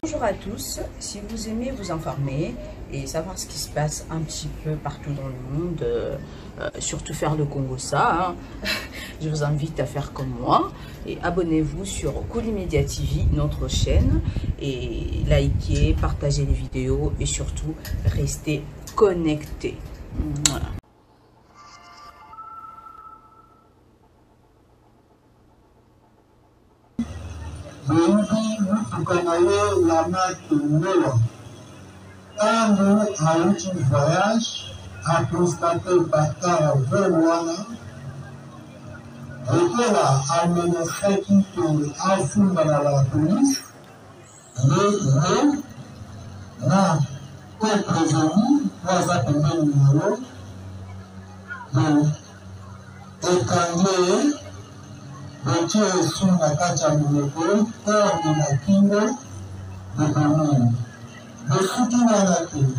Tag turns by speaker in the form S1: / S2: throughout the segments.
S1: Bonjour à tous, si vous aimez vous informer et savoir ce qui se passe un petit peu partout dans le monde, surtout faire le Congo ça, hein, je vous invite à faire comme moi et abonnez-vous sur Colimedia TV, notre chaîne, et likez, partagez les vidéos et surtout restez connectés. Voilà.
S2: La marque Nola. Quand a eu un voyage, a constaté Bakar Verwana, et là, a menacé qu'il a fumé à la police, mais n'a pas prévenu, pas appelé le numéro, étranglé, voiture sur la carte à numéro, hors de la kingo, de Benin. Le soutien à la queue,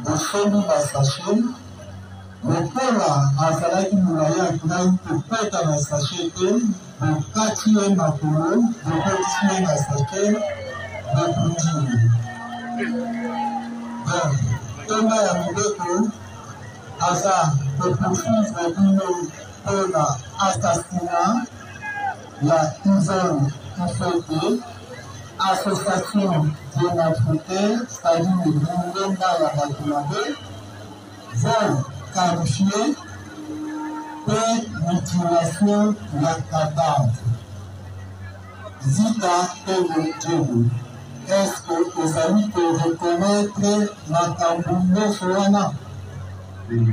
S2: au fond de la sachet, le pola à Salaki Moulaya qui n'a eu que pète à la sachet, le quatrième à Polo, le quatrième à sachet, le Poutine. Donc, Thomas a mis que, à ça, le poursuivre d'une pola assassinat, la Yvonne qui fait association de l'Afrique, c'est-à-dire le Boulogne à la Bakoulade, vont qualifier de mutilation de la cadavre. Zita et le Djibou. Est-ce que les amis peuvent reconnaître la Kamboulé Soana? Oui.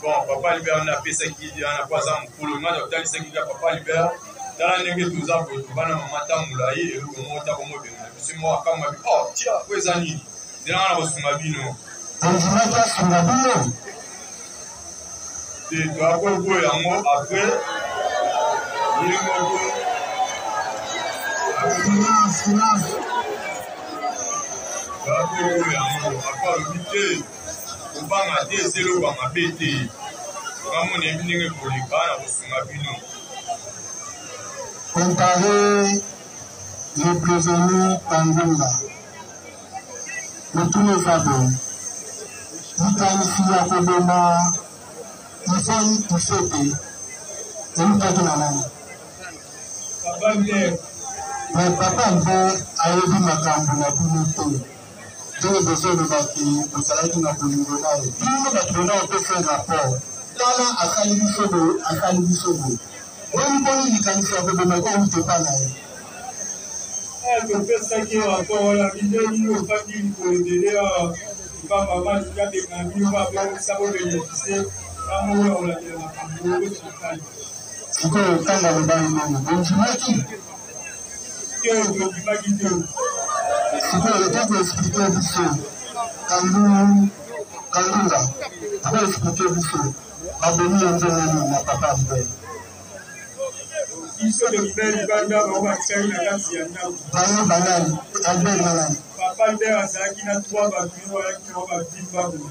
S3: Bon, Papa Libert, on a fait ça qui dit, on a pas ça pour le mal, on a dit que Papa Libert, dans la nègre tout ça, pour tout le monde, on a moulaye, et le moment où on a bien. C'est moi, quand on m'a dit, oh, tiens, où Zani? C'est là, on a reçu ma bino. Et tu as compris un mot après, il est mort.
S2: Silence.
S3: Tu as compris un mot, après, le on va mater, c'est le va m'appêter. Quand on est venu pour les bas, on se m'a vu nous.
S2: Comparer le prisonnier Tangunda, le tout le fabien, il a ici à Kobema, il faut tout sauter, et nous pas de la langue.
S3: Papa Libert.
S2: Mais papa Libert a eu ma cambula pour nous tous. J'ai besoin de bâtir, pour ça qu'il n'a pas de l'unité. Il n'a pas de faire rapport. Tala a Kalibi Sobo, a Kalibi Sobo. On peut y cancer de ma gomme de Panaï.
S3: Elle fait ça qui est rapport à la vidéo, il ne faut pas dire pour le délai. Pas maman, il y a des amis, on va voir ça va bénéficier. Amour, on l'a dit, on va faire
S2: c'est quoi le temps dans le bain? On se met qui?
S3: Quel est le pas qui dit?
S2: C'est quoi le temps pour expliquer du feu? Kandunda, pour expliquer du feu. Abonné en général, n'a pas parlé.
S3: Il se libère, il va dans le vaccin, il a cassé un an.
S2: Banane, Albert Banane.
S3: Papa Albert a ça qui n'a 3 bâtiments, qui ont bâti Babou.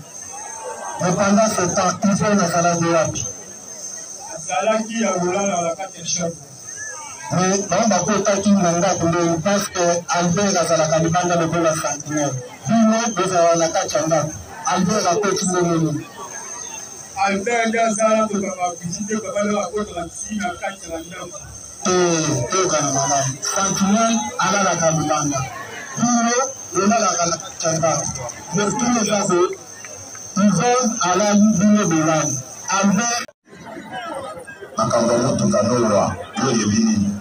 S2: Mais pendant ce temps, il fait la salade de rap.
S3: La salade qui a roulé dans la carte de chef.
S2: Mais dans la côte qui m'a parce que Albert a la calibanda de la sentinelle. Vino de la Kachanda. Albert a côté de Albert a visité la côte de la Kachanda. Sentinelle à la calibanda. Vino de la Kachanda. De tous les ados, ils vont à la ligne de l'âne. Albert. Makambo Tukanoa, Yoyebini.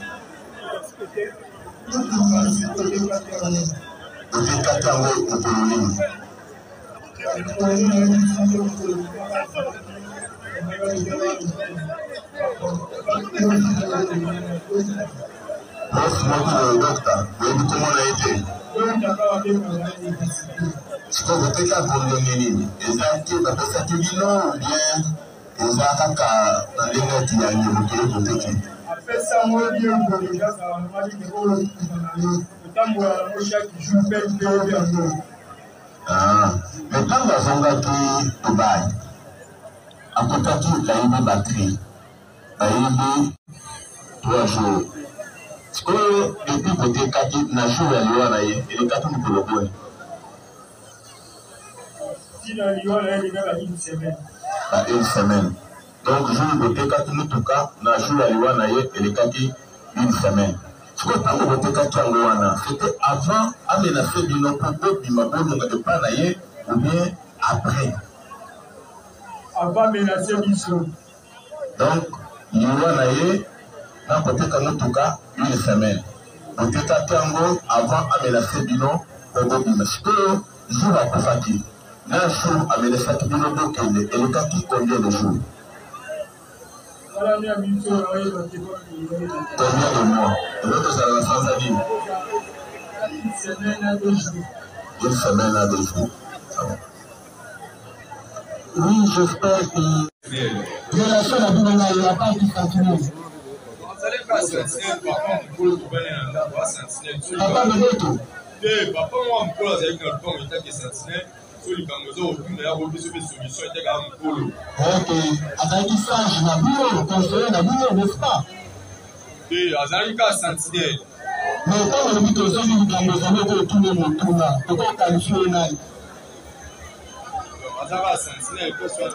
S2: Mais quand nous avons gagné Dubaï, à côté de la batterie, il y a 3 jours. Ce que depuis côté 4 nations, il y a les 4 jours. Une semaine. Donc, je vais voter 4 jours, tout cas, nations, il y a une semaine. Ce que tu voté 4 jours, c'était avant aménager Bino Popo, Bimabono, de Panaye, ou bien après. Avant aménager Bino. Donc, il y a côté en tout cas une semaine. Voté 4 jours avant aménager Bino, Popo, Bimabono. Ce que je vais pas fatiguer. Là, je vais aménager Bino, donc, et le cas qui combien de jours? Combien de mois? L'autre, ça va sans avis. Une semaine à 2 jours. Une semaine à 2 jours. Oui, j'espère que. Je la seule à dire qu'il n'y a pas qui continue. Papa, le veto. Papa, moi, je me avec notre femme, il était sentinelle. Ok, avec sage, la bureau, conseiller la bureau, n'est-ce pas? Oui, avec sentinelle. Mais quand on dit que ça, il y a besoin de tout le monde, tout là, pourquoi qualifier un âge? Avec sentinelle, parce qu'on a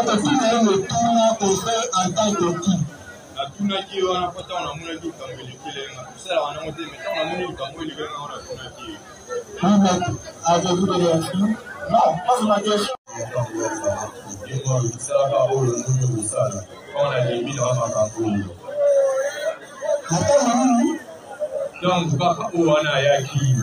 S2: tout le tout là pour faire en tant que qui? La tuna qui est en apportant, on a monnaie du Cameroun, c'est là, on a monté, mais on a monnaie du Cameroun, il y a un tuna qui est. Oui, mais avez-vous des réactions? Non, pas ma question. Donc, papa, où on a yaki?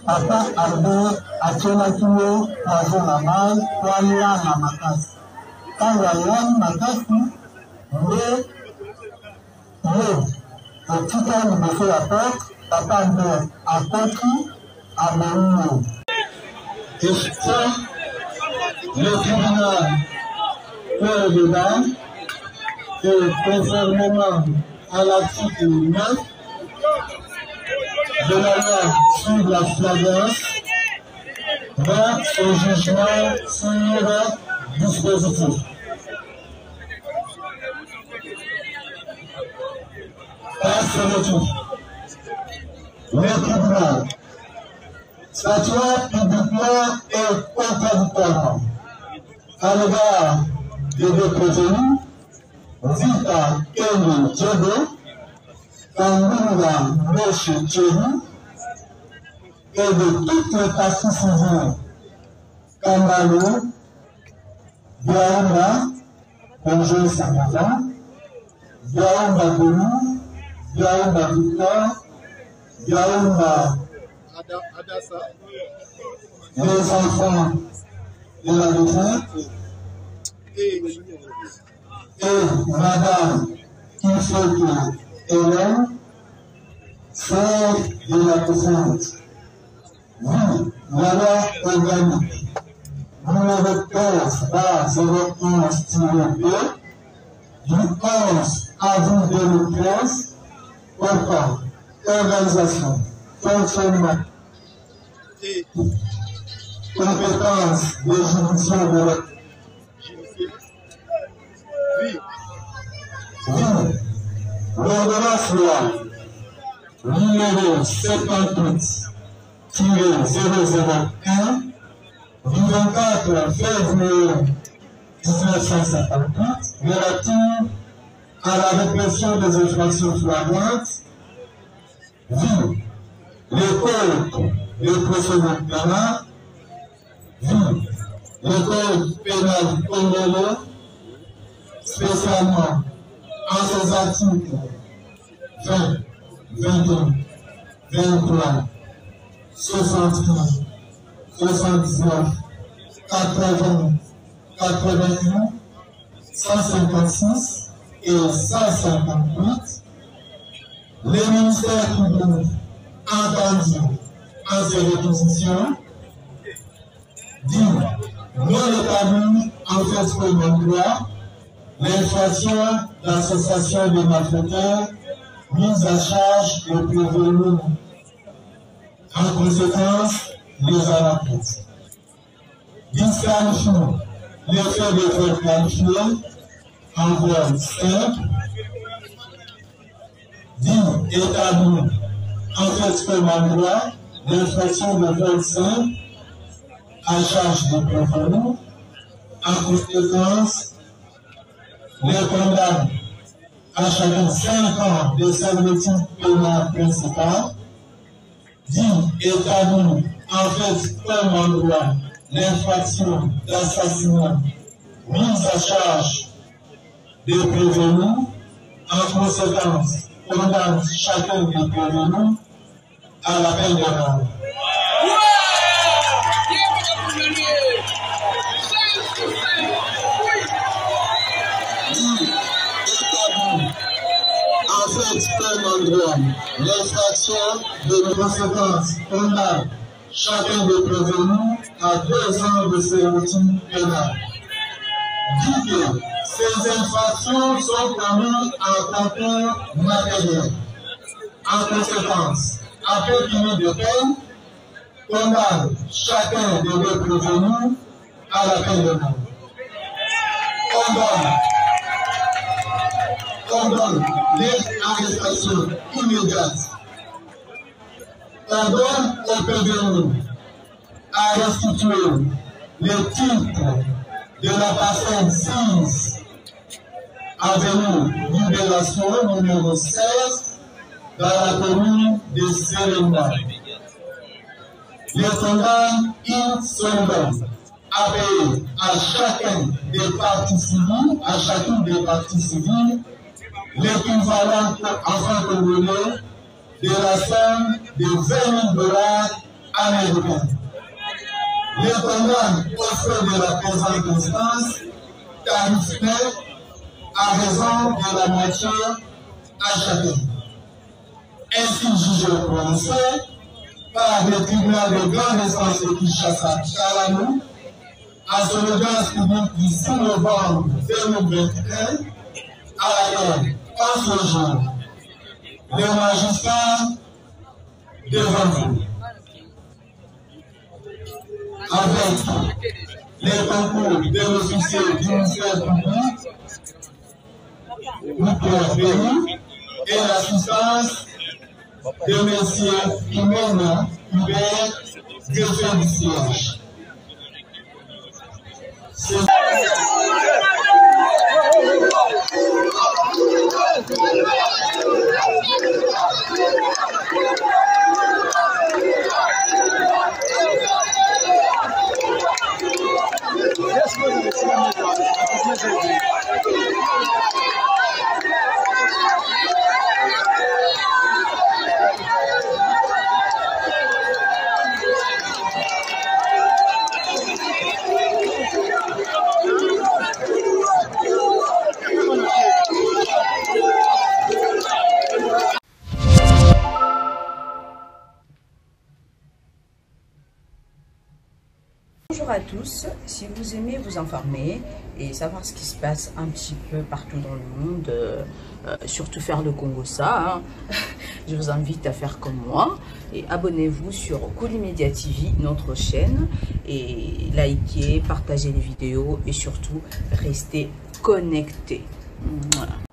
S2: Papa, Arbo, Achonakio, Pazonamai, Kuala, Namakasi. Tangayan, Makasi, mais. Le titre de monsieur la porte, papa de Akoki, à Maouno. Question, le tribunal pour le débat, et conformément à l'article 9 de la loi sur la flagrance, va au jugement sur dispositif. Le tribunal statuant publiquement et contradictoirement à l'égard des deux prévenus, Vita Eni Djodo, Kangunda Moshe Thierry, et de toutes les parties civiles, Kambalo, Biaounda, Bonjour Samaza, Biaounda Boni, Biaounda Victor, Biaounda les enfants de la retraite et Madame Kifoto Hélène, sœur de la présente. Oui, la loi organique numéro 15/011-2 du 11 avril 2013 portant organisation, fonctionnement et compétences des juridictions de L'ordonnance loi numéro 78-001 du 24 février 1958 relative à la répression des infractions flagrantes vu le code de procédure pénale, vu le code pénal congolais, spécialement en ses articles 20, 21, 23, 61, 79, 80, 81, 156 et 158, les ministères publics entendus en ces réquisitions dit non établi en fait comme droit l'infraction d'association de malfaiteurs mise à charge de prévenus. En conséquence, les anaphytes disqualifient les faits de faire qualifiés en vol simple, dit établi en fait comme droit l'infraction de vol simple à charge de prévenus. En conséquence, les condamne à chacun 5 ans de servitude pénale principale, dit établi en fait comme endroit l'infraction d'assassinat mise à charge des prévenus. En conséquence, condamne chacun des prévenus à la peine de mort. En fait, comme endroit, l'infraction de conséquence condamne chacun des prévenus à 2 ans de servitude pénale. Dit que ces infractions sont commises en concours matériel. En conséquence, après fini de peine, condamne chacun des deux prévenus à la peine de mort. Condamne les arrestations immédiates. Ordonne aux prévenus à restituer les titres de la personne 6 avenue Libération numéro 16 dans la commune de Serena. Les condamne in solvent à payer à chacune des parties civiles, l'équivalent en francs congolais de la somme de $20,000 américains. Les condamne au frais de la présente instance tarif net à raison de la moitié à chacun. Ainsi jugé prononcé par le tribunal de grande instance de Kinshasa Kalanou à son audience publique du 6 novembre 2021 à laquelle, en ce jour, les magistrats devant vous, avec les concours de l'officier du ministère public, Pierre Béni, et l'assistance de M. Imena Hubert, greffier du siège.
S1: Bonjour à tous, si vous aimez vous informer et savoir ce qui se passe un petit peu partout dans le monde, surtout faire le Congo-ça, je vous invite à faire comme moi et abonnez-vous sur Colimedia TV, notre chaîne, et likez, partagez les vidéos et surtout restez connectés. Voilà.